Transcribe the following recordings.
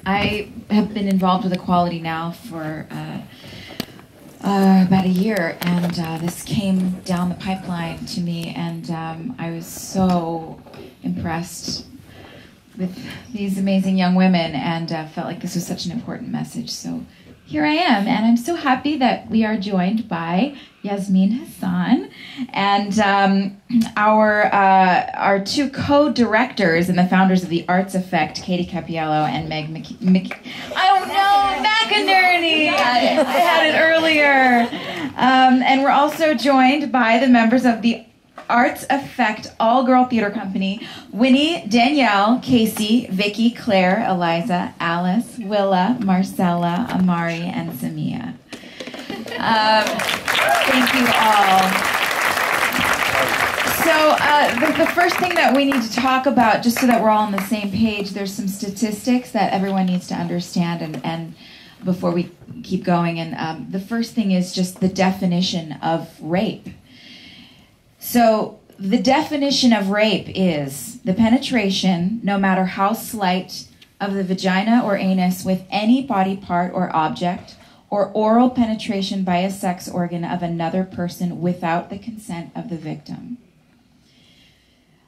I have been involved with Equality now for about a year, and this came down the pipeline to me, and I was so impressed with these amazing young women, and felt like this was such an important message. So here I am, and I'm so happy that we are joined by Yasmin Hassan and our two co-directors and the founders of the Arts Effect, Katie Capiello and Meg McInerney. I had it earlier. And we're also joined by the members of the Arts Effect all-girl theater company, Winnie, Danielle, Casey, Vicky, Claire, Eliza, Alice, Willa, Marcella, Amari, and Samia. Thank you all. So the first thing that we need to talk about, just so that we're all on the same page, there's some statistics that everyone needs to understand and before we keep going. And the first thing is just the definition of rape. So the definition of rape is the penetration, no matter how slight, of the vagina or anus with any body part or object, or oral penetration by a sex organ of another person without the consent of the victim.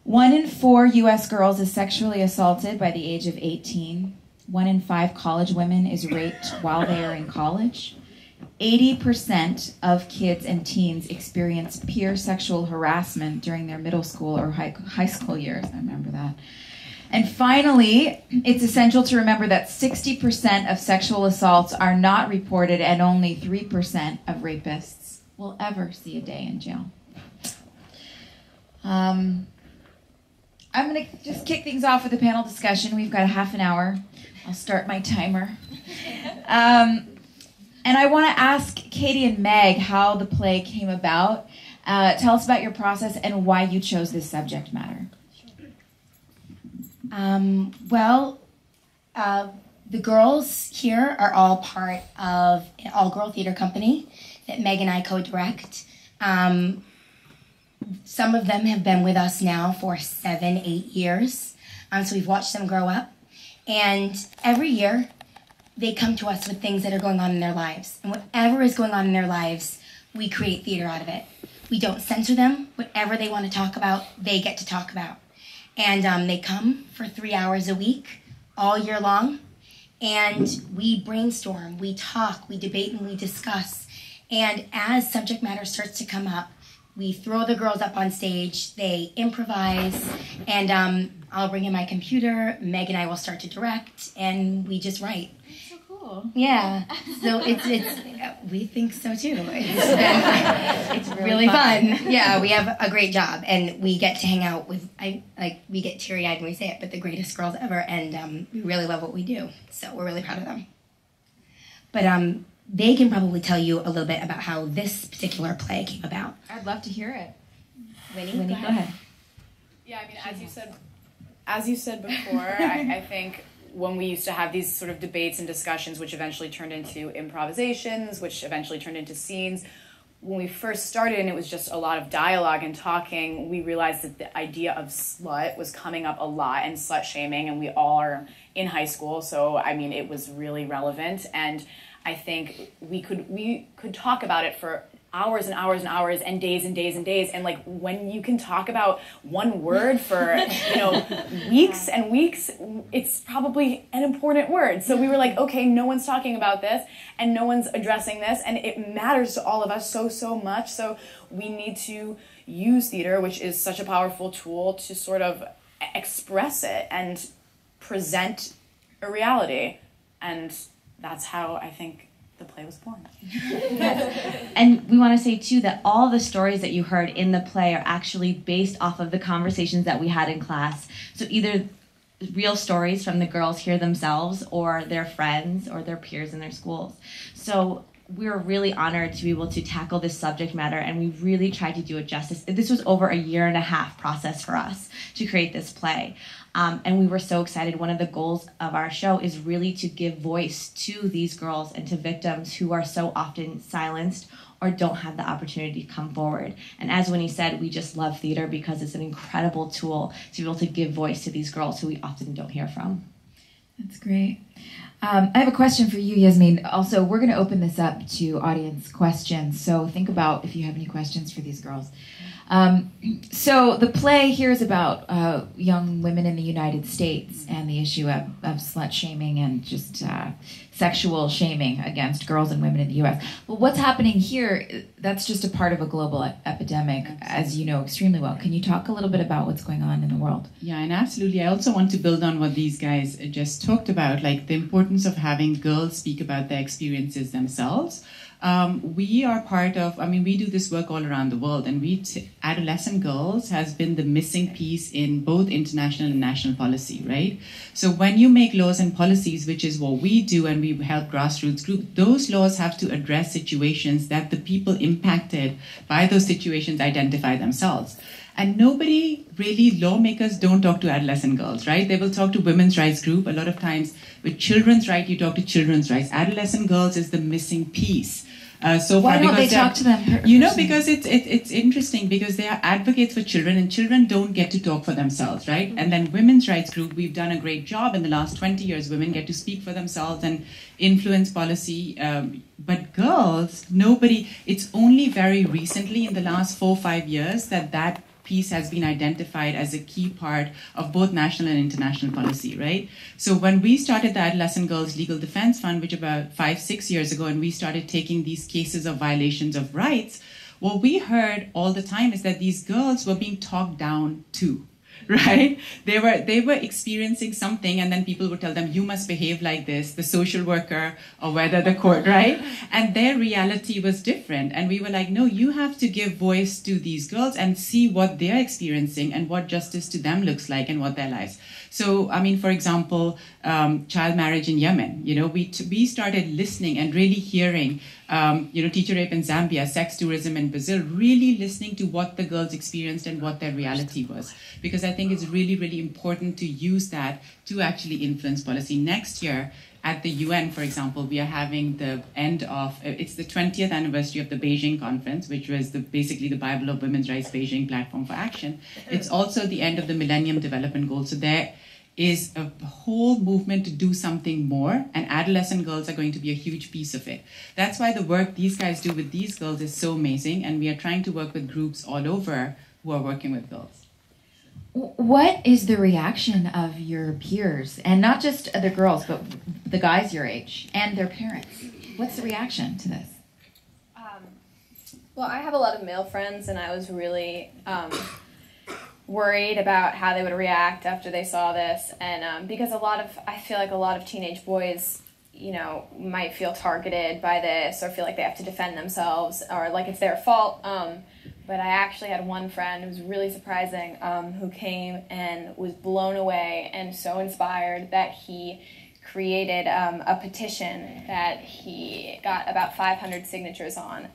1 in 4 U.S. girls is sexually assaulted by the age of 18. 1 in 5 college women is raped while they are in college. 80% of kids and teens experience peer sexual harassment during their middle school or high school years. I remember that. And finally, it's essential to remember that 60% of sexual assaults are not reported and only 3% of rapists will ever see a day in jail. I'm going to just kick things off with a panel discussion. We've got a half an hour. I'll start my timer. And I want to ask Katie and Meg how the play came about. Tell us about your process and why you chose this subject matter. The girls here are all part of an all-girl theater company that Meg and I co-direct. Some of them have been with us now for 7-8 years, so we've watched them grow up. And every year, they come to us with things that are going on in their lives. And whatever is going on in their lives, we create theater out of it. We don't censor them. Whatever they want to talk about, they get to talk about. And they come for 3 hours a week, all year long. And we brainstorm, we talk, we debate, and we discuss. And as subject matter starts to come up, we throw the girls up on stage, they improvise, and I'll bring in my computer, Meg and I will start to direct, and we just write. That's so cool. Yeah, so it's we think so too. It's really fun. Yeah, we have a great job, and we get to hang out with, we get teary-eyed when we say it, but the greatest girls ever, and we really love what we do, so we're really proud of them. But they can probably tell you a little bit about how this particular play came about. I'd love to hear it. Winnie, go ahead. Yeah, I mean, as you said before, I think when we used to have these sort of debates and discussions, which eventually turned into improvisations, which eventually turned into scenes, when we first started and it was just a lot of dialogue and talking, we realized that the idea of slut was coming up a lot, and slut shaming, and we all are in high school, so I mean, it was really relevant, and I think we could talk about it for hours and hours and hours and days and days and days. And like when you can talk about one word for, weeks and weeks, it's probably an important word. So we were like, okay, no one's talking about this and no one's addressing this, and it matters to all of us so much. So we need to use theater, which is such a powerful tool, to sort of express it and present a reality. And that's how I think the play was born. And we want to say, too, that all the stories that you heard in the play are actually based off of the conversations that we had in class. So either real stories from the girls here themselves or their friends or their peers in their schools. So we're really honored to be able to tackle this subject matter, and we really tried to do it justice. This was over a 1.5-year process for us to create this play. And we were so excited. One of the goals of our show is really to give voice to these girls and to victims who are so often silenced or don't have the opportunity to come forward. And as Winnie said, we just love theater because it's an incredible tool to be able to give voice to these girls who we often don't hear from. That's great. I have a question for you, Yasmin. Also, we're going to open this up to audience questions. So think about if you have any questions for these girls. So the play here is about young women in the United States and the issue of slut shaming and just sexual shaming against girls and women in the U.S. But what's happening here, that's just a part of a global epidemic, as you know extremely well. Can you talk a little bit about what's going on in the world? Yeah, and absolutely. I also want to build on what these guys just talked about, like the importance of having girls speak about their experiences themselves. We are part of, we do this work all around the world, and adolescent girls has been the missing piece in both international and national policy, right? So when you make laws and policies, which is what we do, and we help grassroots groups, those laws have to address situations that the people impacted by those situations identify themselves. And nobody really, lawmakers don't talk to adolescent girls, right? They will talk to women's rights group. A lot of times with children's rights, you talk to children's rights. Adolescent girls is the missing piece. Why don't they talk to them? Because it's interesting because they are advocates for children, and children don't get to talk for themselves, right? Mm-hmm. And then women's rights group, we've done a great job in the last 20 years. Women get to speak for themselves and influence policy. But girls, nobody, it's only very recently in the last 4 or 5 years that piece has been identified as a key part of both national and international policy, right? So when we started the Adolescent Girls Legal Defense Fund, which about 5-6 years ago, and we started taking these cases of violations of rights, what we heard all the time is that these girls were being talked down to, right? They were experiencing something, and then people would tell them, you must behave like this, the social worker or whether the court, right? And their reality was different. And we were like, no, you have to give voice to these girls and see what they're experiencing and what justice to them looks like and what their lives. So, for example, child marriage in Yemen, we started listening and really hearing, teacher rape in Zambia, sex tourism in Brazil, really listening to what the girls experienced and what their reality was. Because I think it's really, really important to use that to actually influence policy. Next year, at the UN, for example, we are having it's the 20th anniversary of the Beijing Conference, which was basically the Bible of Women's Rights Beijing Platform for Action. It's also the end of the Millennium Development Goals. So there is a whole movement to do something more, and adolescent girls are going to be a huge piece of it. That's why the work these guys do with these girls is so amazing, and we are trying to work with groups all over who are working with girls. What is the reaction of your peers, and not just the girls, but the guys your age and their parents? What's the reaction to this? Well, I have a lot of male friends, and I was really worried about how they would react after they saw this, and because I feel like a lot of teenage boys, might feel targeted by this or feel like they have to defend themselves or like it's their fault. But I actually had one friend, it was really surprising, who came and was blown away and so inspired that he created a petition that he got about 500 signatures on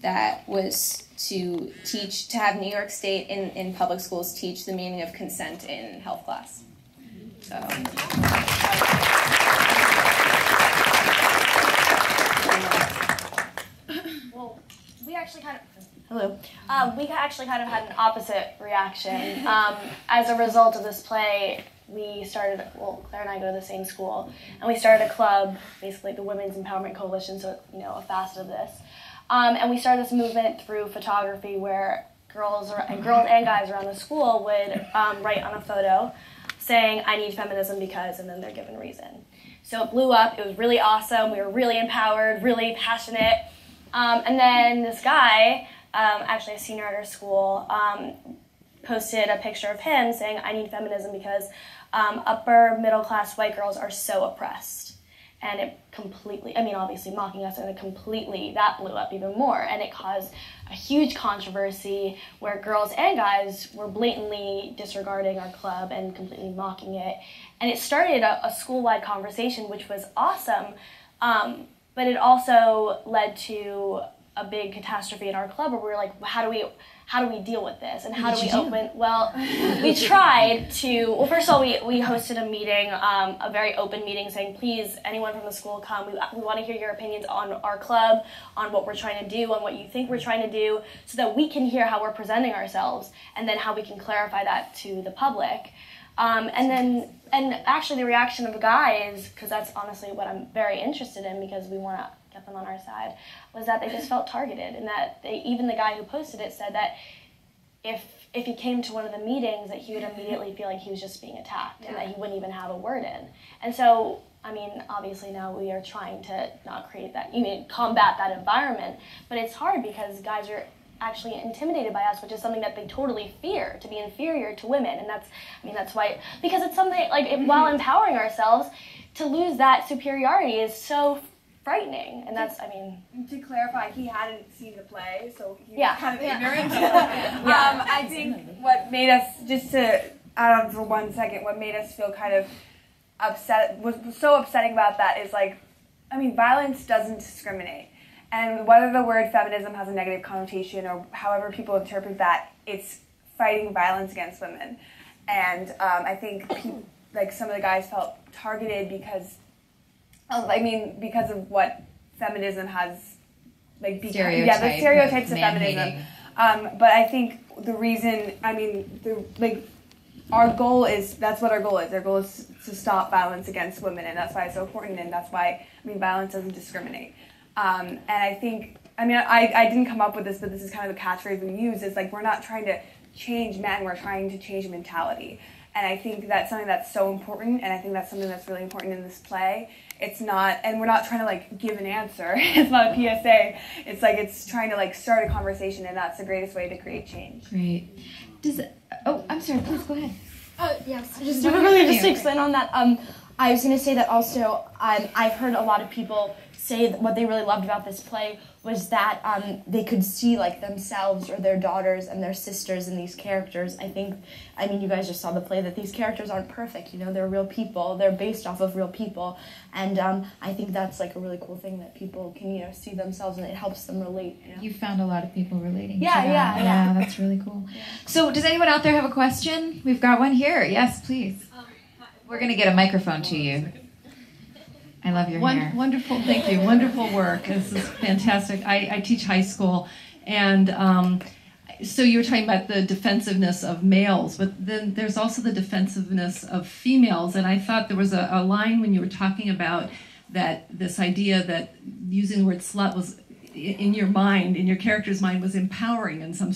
that was to have New York State in public schools teach the meaning of consent in health class. So. Well, we actually kind of had an opposite reaction. As a result of this play, Claire and I go to the same school, and we started a club, basically the Women's Empowerment Coalition, so a facet of this. And we started this movement through photography where girls and guys around the school would write on a photo saying, I need feminism because, and then they're given reason. So it blew up. It was really awesome. We were really empowered, really passionate. And then this guy, actually a senior at our school, posted a picture of him saying, I need feminism because upper middle class white girls are so oppressed. And it completely, obviously mocking us, and that blew up even more. And it caused a huge controversy where girls and guys were blatantly disregarding our club and completely mocking it. And it started a school-wide conversation, which was awesome. But it also led to a big catastrophe in our club where we were like, how do we deal with this? And how do we open? Well, we tried to, first of all, we hosted a meeting, a very open meeting saying, please, anyone from the school come. We want to hear your opinions on our club, on what we're trying to do, on what you think we're trying to do, so that we can hear how we're presenting ourselves and then how we can clarify that to the public. And actually the reaction of guys, because that's honestly what I'm very interested in because we want to get them on our side, was that they just felt targeted, and that even the guy who posted it said that if he came to one of the meetings that he would immediately feel like he was just being attacked and that he wouldn't even have a word in. And so, I mean, obviously now we are trying to not create that, combat that environment, but it's hard because guys are actually intimidated by us, which is something that they totally fear, to be inferior to women. And that's why, because it's something, while empowering ourselves, to lose that superiority is so frightening. And that's, To clarify, he hadn't seen the play, so he was Yeah. kind of ignorant. I think what made us, just to add on for 1 second, what made us feel kind of upset, was so upsetting about that is violence doesn't discriminate. And whether the word feminism has a negative connotation or however people interpret that, it's fighting violence against women. And I think some of the guys felt targeted because of what feminism has, the stereotypes of feminism. But I think the reason, our goal is, that's what our goal is. Our goal is to stop violence against women, and that's why it's so important, and that's why, violence doesn't discriminate. And I think, I didn't come up with this, but this is kind of the catchphrase we use, is we're not trying to change men, we're trying to change mentality. And I think that's something that's so important, and I think that's something that's really important in this play. It's not, and we're not trying to give an answer. It's not a PSA. It's it's trying to start a conversation, and that's the greatest way to create change. Great. I'm sorry, please go ahead. Yes, just to explain on that, I was going to say that also I've heard a lot of people say that what they really loved about this play was that they could see themselves or their daughters and their sisters in these characters. You guys just saw the play, that these characters aren't perfect, they're real people, they're based off of real people, and I think that's a really cool thing that people can see themselves, and it helps them relate. You found a lot of people relating to Yeah, that. yeah. That's really cool. Yeah. So does anyone out there have a question? We've got one here. Yes, please. We're going to get a microphone to you. I love your hair. Wonderful, thank you. Wonderful work. This is fantastic. I teach high school, and so you were talking about the defensiveness of males, but then there's also the defensiveness of females, and I thought there was a line when you were talking about that, this idea that using the word slut was, in your mind, in your character's mind, was empowering in some